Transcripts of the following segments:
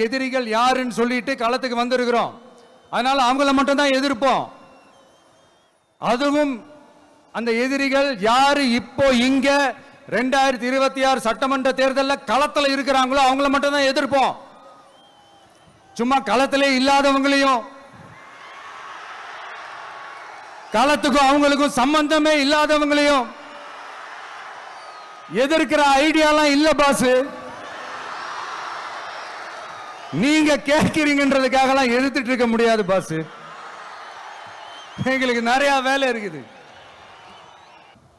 எதிரிகள் யாருன்னு சொல்லிட்டு களத்துக்கு வந்திருக்கிறோம். அதனால அவங்கள மட்டும் தான் எதிர்ப்போம். அதுவும் அந்த எதிரிகள் யாரு இப்போ இங்க 2026 சட்டமன்ற தேர்தலில் களத்தில் இருக்கிறாங்களோ அவங்கள மட்டும் தான் எதிர்ப்போம். சும்மா களத்திலே இல்லாதவங்களையும் களத்துக்கும் அவங்களுக்கும் சம்பந்தமே இல்லாதவங்களையும் எதிர்க்கிற ஐடியாலாம் இல்ல பாஸ். நீங்க கேட்கிறீங்கன்றதுக்காக எதிர்த்துட்டு இருக்க முடியாது பாஸ். எங்களுக்கு நிறைய வேலை இருக்குது.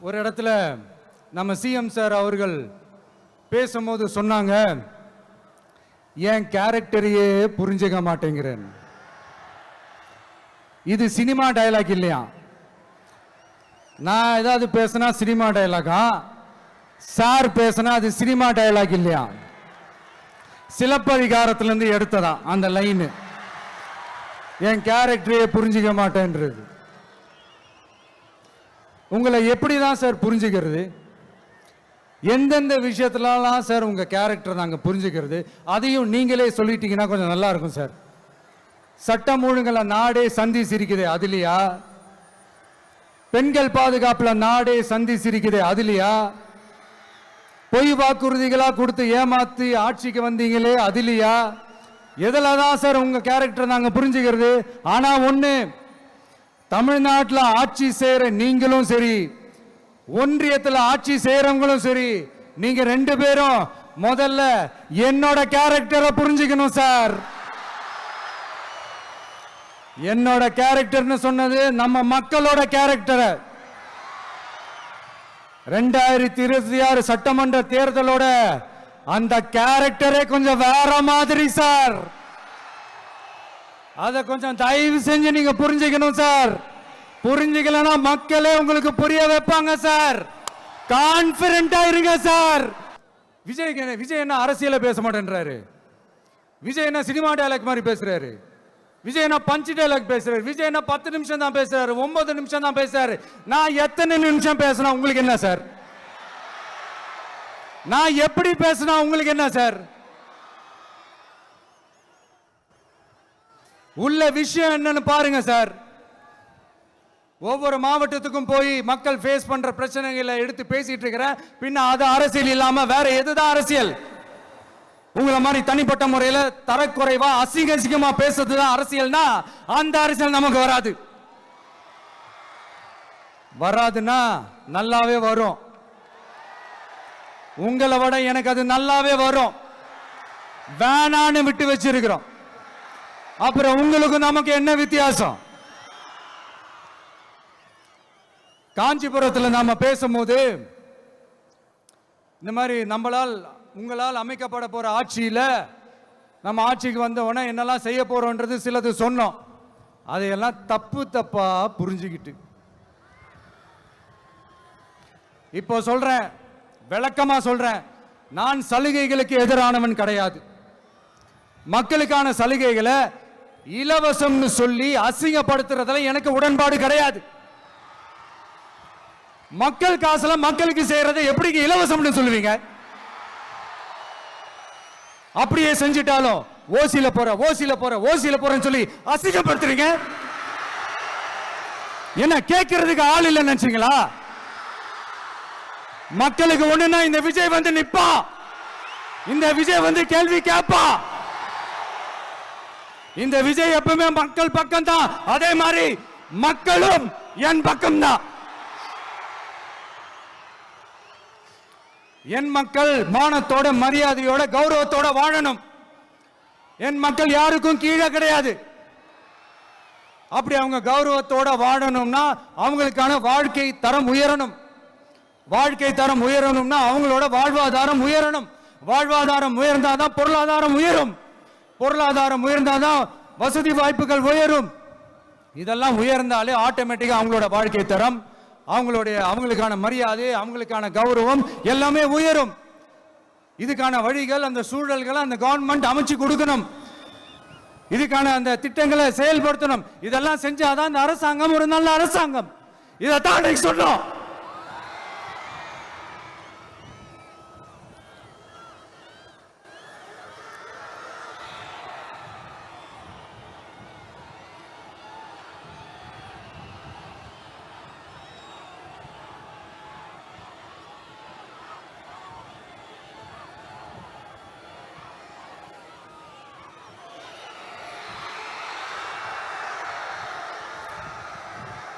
ஒரு இடத்துல நம்ம சிஎம் சார் அவர்கள் பேசும்போது சொன்னாங்க, என் கேரக்டரையே புரிஞ்சுக்க மாட்டேங்கிறேன். இது சினிமா டயலாக் இல்லையா? நான் ஏதாவது பேசினா சினிமா டயலாகா? சார் பேசினா அது சினிமா டயலாக் இல்லையா? சிலப்பதிகாரத்திலிருந்து எடுத்ததா அந்த லைன். என் கேரக்டரையே புரிஞ்சிக்க மாட்டேன்றது. உங்களை எப்படி தான் சார் புரிஞ்சுக்கிறது? எந்தெந்த விஷயத்துலலாம் சார் உங்க கேரக்டர் நாங்க புரிஞ்சுக்கிறது? அதையும் நீங்களே சொல்லிட்டீங்கன்னா கொஞ்சம் நல்லா இருக்கும் சார். சட்டம் ஒழுங்குல நாடே சந்தி சிரிக்குது அதுலையா? பெண்கள் பாதுகாப்புல நாடே சந்தி சிரிக்குது அதுலையா? பொய் வாக்குறுதிகளா கொடுத்து ஏமாத்தி ஆட்சிக்கு வந்தீங்களே அதுலையா? எதுல தான் சார் உங்க கேரக்டர் நாங்க புரிஞ்சுக்கிறது? ஆனா ஒண்ணு, தமிழ்நாட்டில் ஆட்சி செய்யற நீங்களும் சரி, ஒன்றியத்தில் ஆட்சி செய்யறவங்களும் சரி, நீங்க ரெண்டு பேரும் முதல்ல என்னோட கேரக்டரை புரிஞ்சுக்கணும் சார். என்னோட கேரக்டர்னு சொன்னது நம்ம மக்களோட கேரக்டரை. 2026 சட்டமன்ற தேர்தலோட அந்த கேரக்டரே கொஞ்சம் வேற மாதிரி சார். அத கொஞ்சம் தயவு செஞ்சு நீங்க புரிஞ்சுக்கணும் சார். புரிஞ்சுக்கலனா மக்களே உங்களுக்கு புரிய வைப்பாங்க சார். கான்பிடென்ட்டா இருங்க சார். விஜய் என்ன அரசியல பேச மாட்டேன்றாரு? விஜய் என்ன சினிமா டயலாக் மாதிரி பேசுறாரு? விஜய் என்ன பஞ்ச் டயலாக் பேசுறாரு? விஜய் என்ன 10 நிமிஷம் தான் பேசுறாரு, 9 நிமிஷம் தான் பேசுறாரு. நான் எத்தனை நிமிஷம் பேசினா உங்களுக்கு என்ன சார்? நான் எப்படி பேசினா உங்களுக்கு என்ன சார்? உள்ள விஷயம் என்னன்னு பாருங்க சார். ஒவ்வொரு மாவட்டத்துக்கும் போய் மக்கள் ஃபேஸ் பண்ற பிரச்சனைகளை எடுத்து பேசிட்டு இருக்கிறேன். பின்ன அது அரசியல் இல்லாம வேற எதுதான் அரசியல்? உங்களை மாதிரி தனிப்பட்ட முறையில தரக்குறைவா அசிங்கமா பேசுறதுதான் அரசியல்னா அந்த அரசியல் நமக்கு வராது. வராதுன்னா நல்லாவே வரும். உங்களை விட எனக்கு அது நல்லாவே வரும். வேணான்னு விட்டு வச்சிருக்கிறோம். அப்புறம் உங்களுக்கு நமக்கு என்ன வித்தியாசம்? காஞ்சிபுரத்தில் நாம பேசும்போது இந்த மாதிரி உங்களால் அமைக்கப்பட போற ஆட்சியில நம்ம ஆட்சிக்கு வந்த உடனே என்னெல்லாம் செய்ய போறோம்ன்றது சிலது சொன்னோம். அதையெல்லாம் தப்பா புரிஞ்சுக்கிட்டு இப்போ சொல்றேன், விளக்கமா சொல்றேன். நான் சலுகைகளுக்கு எதிரானவன் கிடையாது. மக்களுக்கான சலுகைகளை இலவசம்னு சொல்லி அசிங்கப்படுத்துறதுல எனக்கு உடன்பாடு கிடையாது. மக்கள் காசுல மக்களுக்கு செய்யறதை எப்படி இலவசம்னு சொல்லுவீங்க? அப்படியே செஞ்சிட்டாலும் ஓசில போறேன்னு சொல்லி அசிங்கப்படுத்துறீங்க. என்ன கேட்கறதுக்கு ஆள் இல்லைன்னு நினைச்சீங்களா? மக்களுக்கு ஒண்ணுன்னா இந்த விஜய் வந்து நிப்பா, இந்த விஜய் வந்து கேள்வி கேட்பா. இந்த விஜய் எப்பவுமே மக்கள் பக்கம் தான். அதே மாதிரி மக்களும் என் பக்கம் தான். என் மக்கள் மானத்தோட மரியாதையோட கௌரவத்தோட வாழணும். என் மக்கள் யாருக்கும் கீழே கிடையாது. அப்படி அவங்க கௌரவத்தோட வாழணும்னா அவங்களுக்கான வாழ்க்கை தரம் உயரணும். வாழ்க்கை தரம் உயரணும்னா அவங்களோட வாழ்வாதாரம் உயரணும். வாழ்வாதாரம் உயர்ந்தாதான் பொருளாதாரம் உயரும். பொருளாதாரம் உயர்ந்தாதான் வசதி வாய்ப்புகள் உயரும். இதெல்லாம் உயர்ந்தாலே ஆட்டோமேட்டிக்கா அவங்களோட வாழ்க்கை தரம், அவங்களுக்கான மரியாதை, அவங்களுக்கான கௌரவம் எல்லாமே உயரும். இதுக்கான வழிகள், அந்த சூழல்களை அந்த கவர்மெண்ட் அமைச்சு கொடுக்கணும். இதுக்கான அந்த திட்டங்களை செயல்படுத்தணும். இதெல்லாம் செஞ்சாதான் அந்த அரசாங்கம் ஒரு நல்ல அரசாங்கம். இதைத்தான் சொன்னோம்.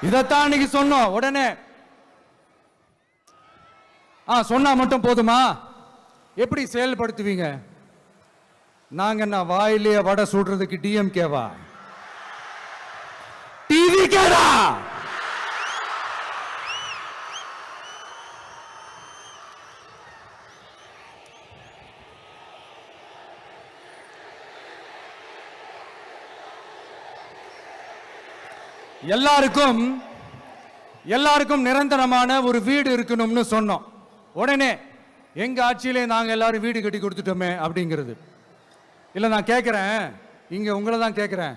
இதத்தான் அன்னைக்கு சொன்னோம். உடனே சொன்னா மட்டும் போதுமா? எப்படி செயல்படுத்துவீங்க? நாங்க என்ன வாயிலேயே வடை சுடுறதுக்கு டிஎம்கேவா, டிவிகேடா? எல்லாருக்கும் நிரந்தரமான ஒரு வீடு இருக்கணும்னு சொன்னோம். உடனே எங்க ஆட்சியிலே நாங்க எல்லாரும் வீடு கட்டி கொடுத்துட்டோமே அப்படிங்கிறது. இல்ல நான் கேட்கிறேன், இங்க உங்களை தான் கேட்கிறேன்,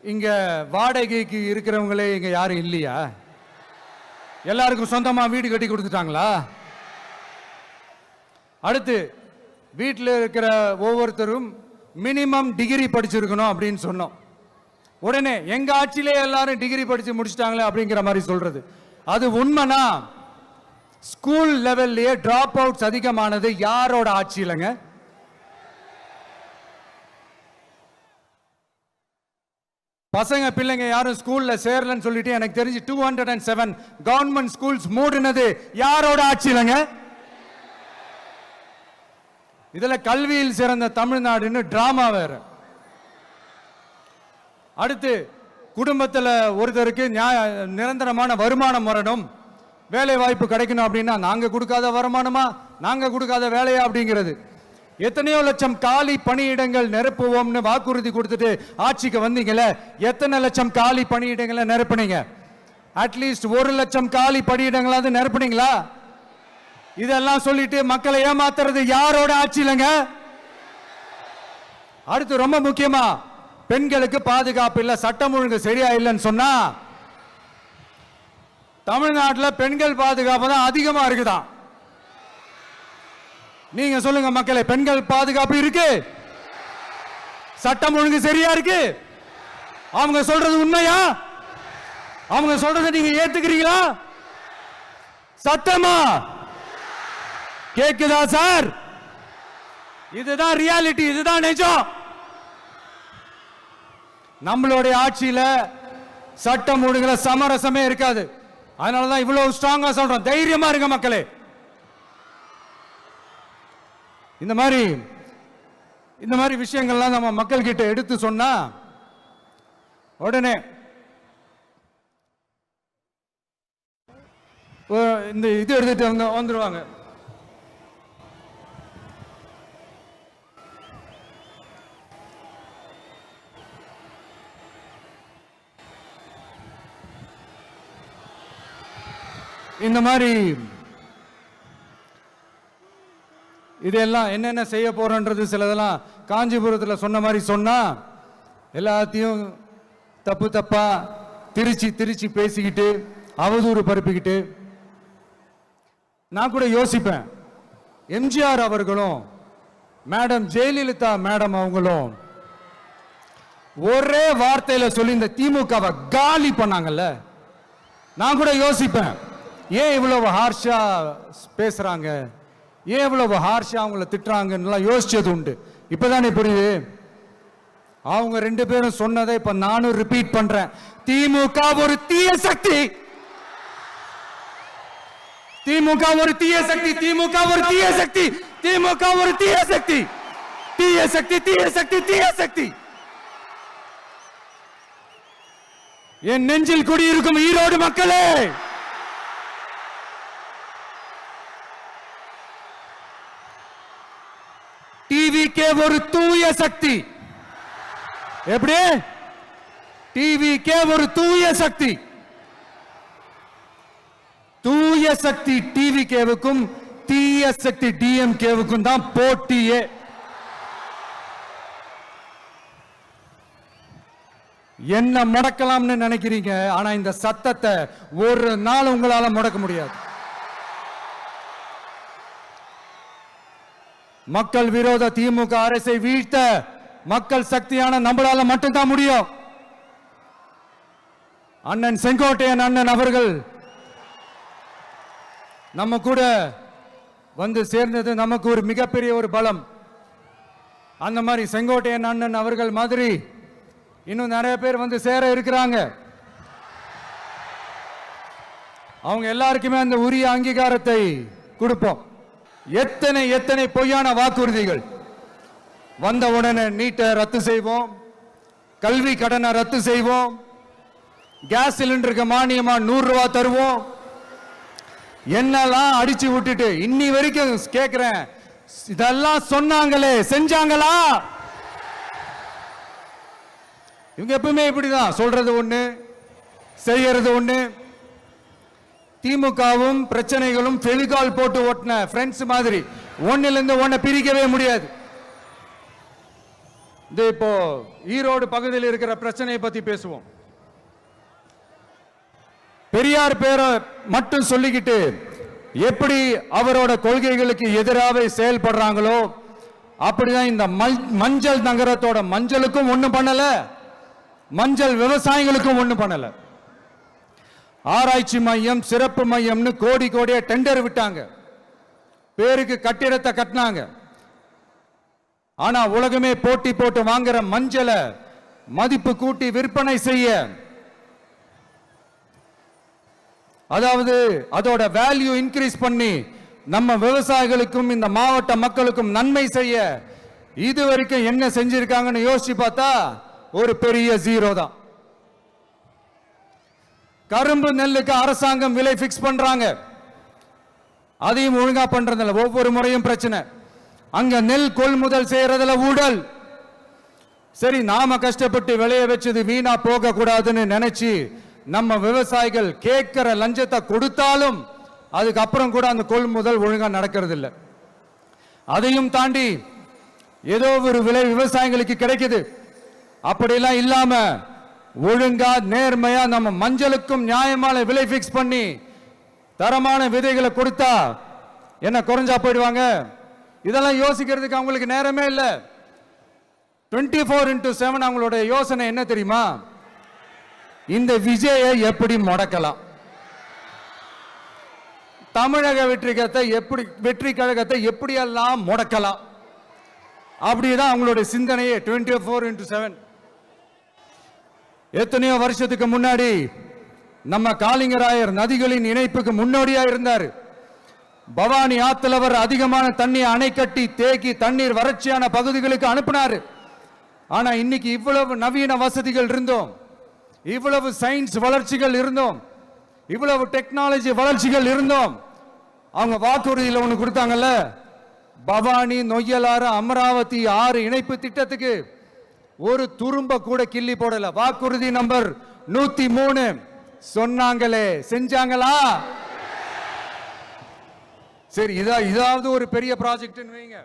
இங்க வாடகைக்கு இருக்கிறவங்களே இங்க யாரும் இல்லையா? எல்லாருக்கும் சொந்தமா வீடு கட்டி கொடுத்துட்டாங்களா? அடுத்து வீட்டில் இருக்கிற ஒவ்வொருத்தரும் மினிமம் டிகிரி படிச்சிருக்கணும் அப்படின்னு சொன்னோம். உடனே எங்க ஆட்சியிலே எல்லாரும் டிகிரி படிச்சு முடிச்சிட்டாங்களே அப்படிங்கிற மாதிரி சொல்றது. அது உண்மைனா ஸ்கூல் லெவல்லையே டிராப் அவுட்ஸ் அதிகமானது யாரோட ஆட்சியிலங்க? பசங்க பிள்ளைங்க யாரும் ஸ்கூல்ல சேரலன்னு சொல்லிட்டு எனக்கு தெரிஞ்சு 207 கவர்மெண்ட் ஸ்கூல்ஸ் மூடினது யாரோட ஆட்சியிலங்க? இதுல கல்வியில் சிறந்த தமிழ்நாடுன்னு டிராமா வேற. அடுத்து குடும்பத்தில் ஒருத்தருக்கு நிரந்தரமான வருமானம் வரணும், வேலை வாய்ப்பு கிடைக்கணும் அப்படின்னா நாங்க கொடுக்காத வருமானமா, நாங்க கொடுக்காத வேலையா அப்படிங்கிறது. எத்தனையோ லட்சம் காலி பணியிடங்கள் நிரப்புவோம்னு வாக்குறுதி கொடுத்துட்டு ஆட்சிக்கு வந்தீங்களே, எத்தனை லட்சம் காலி பணியிடங்களை நிரப்புனீங்க? அட்லீஸ்ட் 1 லட்சம் காலி பணியிடங்களாவது நிரப்புனீங்களா? இதெல்லாம் சொல்லிட்டு மக்களை ஏமாத்துறது யாரோட ஆட்சியிலங்க? அடுத்து ரொம்ப முக்கியமா, பெண்களுக்கு பாதுகாப்பு இல்ல, சட்டம் ஒழுங்கு சரியா இல்லைன்னு சொன்னா தமிழ்நாட்டில் பெண்கள் பாதுகாப்பு தான் அதிகமா இருக்குதான். நீங்க சொல்லுங்க மக்களே, பெண்கள் பாதுகாப்பு இருக்கு, சட்டம் ஒழுங்கு சரியா இருக்கு? அவங்க சொல்றது உண்மையா? அவங்க சொல்றதை நீங்க ஏத்துக்கிறீங்களா? சத்தமா கேக்குதா சார்? இதுதான் ரியாலிட்டி, இதுதான் நிஜம். நம்மளுடைய ஆட்சியில சட்டம் ஒழுங்குல சமரசமே இருக்காது. அதனாலதான் இவ்வளவு ஸ்ட்ராங்கா சொல்றோம், தைரியமா இருங்க மக்களே. இந்த மாதிரி விஷயங்கள்லாம் நம்ம மக்கள் கிட்ட எடுத்து சொன்னா உடனே இந்த இது எடுத்துட்டு வந்துருவாங்க. இந்த மாதிரி இதெல்லாம் என்னென்ன செய்ய போறோன்றது சிலதெல்லாம் காஞ்சிபுரத்தில் சொன்ன மாதிரி சொன்னா எல்லாத்தையும் தப்பா திருச்சி பேசிக்கிட்டு அவதூறு பரப்பிக்கிட்டு. நான் கூட யோசிப்பேன், எம்ஜிஆர் அவர்களும் மேடம் ஜெயலலிதா மேடம் அவங்களும் ஒரே வார்த்தையில சொல்லி இந்த திமுகவை காலி பண்ணாங்கல்ல. நான் கூட யோசிப்பேன், ஏன் இவ்வளவு ஹார்ஷா பேசுறாங்க, ஏன் இவ்வளவு ஹார்ஷா அவங்கள திட்டுறாங்கன்னு யோசிச்சது உண்டு. இப்பதானே புரியுது. அவங்க 2 பேரும் சொன்னதை இப்ப நானும் ரிப்பீட் பண்றேன். திமுக ஒரு தீய சக்தி, திமுக ஒரு தீய சக்தி, திமுக ஒரு தீய சக்தி, திமுக ஒரு தீய சக்தி, தீய சக்தி, தீய சக்தி, தீய சக்தி. என் நெஞ்சில் குடியிருக்கும் ஈரோடு மக்களே, டிவிகே ஒரு தூய சக்தி. எப்படி? டிவிகே ஒரு தூய சக்தி. தூய சக்தி டிவிகேவுக்கும் தீய சக்தி டிஎம்கேவுக்கும் தான் போட்டியே. என்ன முடக்கலாம்னு நினைக்கிறீங்க, ஆனா இந்த சத்தத்தை ஒரு நாள் உங்களால முடக்க முடியாது. மக்கள் விரோத திமுக அரசை வீழ்த்த மக்கள் சக்தியான நம்மளால மட்டும்தான் முடியும். அண்ணன் செங்கோட்டையன் அண்ணன் அவர்கள் நம்ம கூட வந்து சேர்ந்தது நமக்கு ஒரு மிகப்பெரிய ஒரு பலம். அந்த மாதிரி செங்கோட்டையன் அண்ணன் அவர்கள் மாதிரி இன்னும் நிறைய பேர் வந்து சேர இருக்கிறாங்க. அவங்க எல்லாருக்குமே அந்த உரிய அங்கீகாரத்தை கொடுப்போம். எத்தனை எத்தனை பொய்யான வாக்குறுதிகள். வந்த உடனே நீட்டை ரத்து செய்வோம், கல்வி கடனை ரத்து செய்வோம், கேஸ் சிலிண்டருக்கு மானியமா 100 ரூபாய் தருவோம், என்னெல்லாம் அடிச்சு விட்டுட்டு இன்னி வரைக்கும் கேட்கிறேன், இதெல்லாம் சொன்னாங்களே செஞ்சாங்களா? இவங்க எப்பவுமே இப்படிதான், சொல்றது ஒண்ணு செய்யறது ஒண்ணு. திமுகவும் பிரச்சனைகளும் ஃபெவிகால் போட்டு ஓட்டின ஃப்ரெண்ட்ஸ் மாதிரி ஒன்னிலிருந்து ஒன்னை பிரிக்கவே முடியாது. இப்போ ஈரோடு பகுதியில் இருக்கிற பிரச்சனையை பத்தி பேசுவோம். பெரியார் பேரை மட்டும் சொல்லிக்கிட்டு எப்படி அவரோட கொள்கைகளுக்கு எதிராக செயல்படுறாங்களோ அப்படிதான் இந்த மஞ்சள் நகரத்தோட மஞ்சளுக்கும் ஒண்ணும் பண்ணல, மஞ்சள் விவசாயிகளுக்கும் ஒண்ணும் பண்ணல. ஆராய்ச்சி மையம், சிறப்பு மையம்னு கோடி கோடியா டெண்டர் விட்டாங்க, பேருக்கு கட்டிடத்தை கட்டினாங்க. ஆனா உலகமே போட்டி போட்டு வாங்குற மஞ்சளை மதிப்பு கூட்டி விற்பனை செய்ய, அதாவது அதோட வேல்யூ இன்க்ரீஸ் பண்ணி நம்ம விவசாயிகளுக்கும் இந்த மாவட்ட மக்களுக்கும் நன்மை செய்ய இதுவரைக்கும் என்ன செஞ்சிருக்காங்கன்னு யோசிச்சு பார்த்தா ஒரு பெரிய ஜீரோ தான். கரும்பு நெல்லுக்கு அரசாங்கம் விலை பிக்ஸ் பண்றாங்க, அதையும் ஒழுங்கா பண்றதில்ல, ஒவ்வொரு முறையும் பிரச்சனை. அங்க நெல் கொள்முதல் செய்யறதுல ஊழல். சரி, நாம கஷ்டப்பட்டு விளைய வச்சது வீணா போக கூடாதுன்னு நினைச்சு நம்ம விவசாயிகள் கேட்கிற லஞ்சத்தை கொடுத்தாலும் அதுக்கப்புறம் கூட அந்த கொள்முதல் ஒழுங்கா நடக்கிறது இல்லை. அதையும் தாண்டி ஏதோ ஒரு விலை விவசாயிகளுக்கு கிடைக்குது. அப்படிலாம் இல்லாம ஒழுங்கா நேர்மையா நம்ம மஞ்சளுக்கும் நியாயமான விலை பிக்ஸ் பண்ணி தரமான விதைகளை கொடுத்தா என்ன குறைஞ்சா போயிடுவாங்க? இதெல்லாம் யோசிக்கிறதுக்கு அவங்களுக்கு நேரமே இல்லை. 24x7 அவங்களோட யோசனை என்ன தெரியுமா? இந்த விஜயை எப்படி முடக்கலாம், தமிழக வெற்றி கழகத்தை எப்படியெல்லாம் முடக்கலாம், அப்படிதான் அவங்களுடைய சிந்தனையே 24x7. எத்தனையோ வருஷத்துக்கு முன்னாடி நம்ம காளிங்கராயர் நதிகளின் இணைப்புக்கு முன்னோடியா இருந்தார். பவானி ஆத்துல வர அதிகமான தண்ணி அணை கட்டி தேக்கி தண்ணீர் வறட்சியான பகுதிகளுக்கு அனுப்பினாரு. ஆனா இன்னைக்கு இவ்வளவு நவீன வசதிகள் இருந்தோம், இவ்வளவு சயின்ஸ் வளர்ச்சிகள் இருந்தோம், இவ்வளவு டெக்னாலஜி வளர்ச்சிகள் இருந்தோம், அவங்க வாக்குறுதியில் ஒண்ணு கொடுத்தாங்கல்ல, பவானி நொய்யலாறு அமராவதி 6 இணைப்பு திட்டத்துக்கு ஒரு துரும்ப கூட கிள்ளி போடல. வாக்குறுதி நம்பர் 103 சொன்னாங்களே செஞ்சாங்களா? சரி, இதாவது ஒரு பெரிய ப்ராஜெக்ட் வைங்க.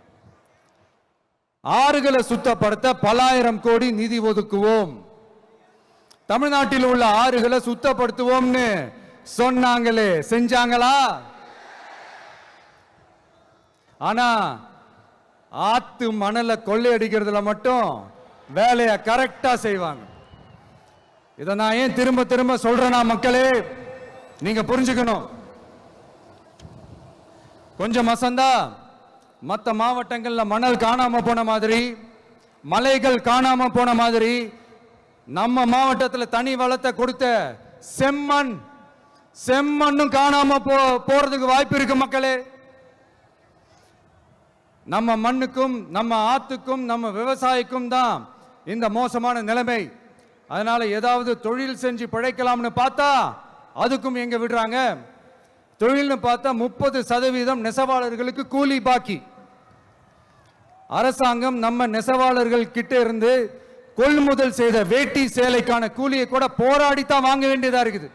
ஆறுகளை சுத்தப்படுத்த பல ஆயிரம் கோடி நிதி ஒதுக்குவோம், தமிழ்நாட்டில் உள்ள ஆறுகளை சுத்தப்படுத்துவோம்னு சொன்னாங்களே செஞ்சாங்களா? ஆனா ஆத்து மணலை கொள்ளையடிக்கிறதுல மட்டும் வேலையை கரெக்டா செய்வாங்க. இதை நான் ஏன் திரும்ப திரும்ப சொல்றேன்னா, மக்களே நீங்க புரிஞ்சுக்கணும். கொஞ்சம் மசந்தா மற்ற மாவட்டங்கள்ல மணல் காணாம போன மாதிரி, மலைகள் காணாம போன மாதிரி, நம்ம மாவட்டத்தில் தனி வளத்தை கொடுத்த செம்மண்ணும் காணாம போறதுக்கு வாய்ப்பு இருக்கு மக்களே. நம்ம மண்ணுக்கும் நம்ம ஆத்துக்கும் நம்ம விவசாயிக்கும் தான் இந்த மோசமான நிலைமை. அதனால ஏதாவது தொழில் செஞ்சு பிழைக்கலாம்னு பார்த்தா அதுக்கும் எங்க விடுறாங்க? தொழில்னு பார்த்தா 30% நெசவாளர்களுக்கு கூலி பாக்கி. அரசாங்கம் நம்ம நெசவாளர்கள் கிட்ட இருந்து கொள்முதல் செய்த வேட்டி சேலைக்கான கூலியை கூட போராடித்தான் வாங்க வேண்டியதா இருக்குது.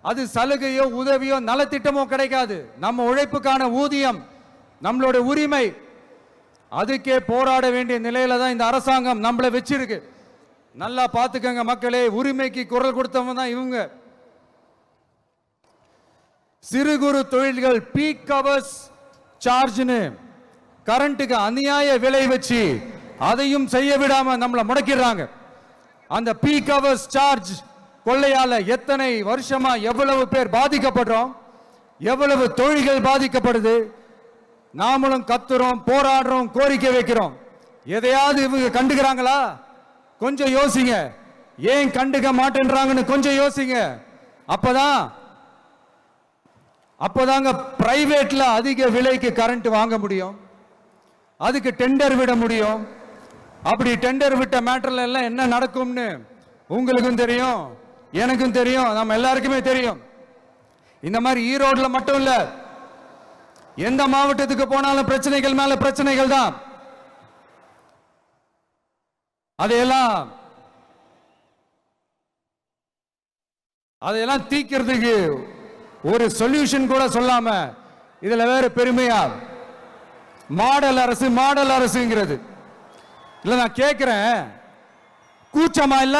அது சலுகையோ உதவியோ நலத்திட்டமோ கிடைக்காது. நம்ம உழைப்புக்கான ஊதியம், நம்மளோட உரிமை, அதுக்கே போராட வேண்டிய நிலையில தான் இந்த அரசாங்கம் நம்மளை வச்சிருக்கு. நல்லா பார்த்துக்கங்க மக்களே, உரிமைக்கு குரல் கொடுத்தவங்க தான் இவங்க. சிறு குறு தொழில்கள் பீக் ஹவர்ஸ் சார்ஜ்னு கரண்ட்டுக்கு அநியாய விலை வச்சு அதையும் செய்ய விடாம நம்மளை முடக்கிறாங்க. அந்த பீக் ஹவர்ஸ் சார்ஜ் கொள்ளையால எத்தனை வருஷமா எவ்வளவு பேர் பாதிக்கப்படுறோம், எவ்வளவு தொழில்கள் பாதிக்கப்படுது. நாமளும் கத்துறோம், போராடுறோம், கோரிக்கை வைக்கிறோம். எதையாவது இவங்க கண்டுக்கிறாங்களா? கொஞ்சம் யோசிங்க. ஏன் கண்டுக்க மாட்டேன்றாங்கன்னு கொஞ்சம் யோசிங்க. அப்பதான் அப்போதாங்க பிரைவேட்ல அதிக விலைக்கு கரண்ட் வாங்க முடியும், அதுக்கு டெண்டர் விட முடியும். அப்படி டெண்டர் விட்ட மேட்டர்ல எல்லாம் என்ன நடக்கும்னு உங்களுக்கும் தெரியும், எனக்கும் தெரியும், நம்ம எல்லாருக்குமே தெரியும். இந்த மாதிரி ஈரோடுல மட்டும் இல்ல, எந்த மாவட்டத்துக்கு போனாலும் பிரச்சனைகள் மேல பிரச்சனைகள் தான். அதையெல்லாம் தீக்கிறதுக்கு ஒரு சொல்யூஷன் கூட சொல்லாம இதுல வேற பெருமையா மாடல் அரசு மாடல் அரசுங்கிறது. இல்ல நான் கேட்கிறேன், கூச்சமா இல்ல?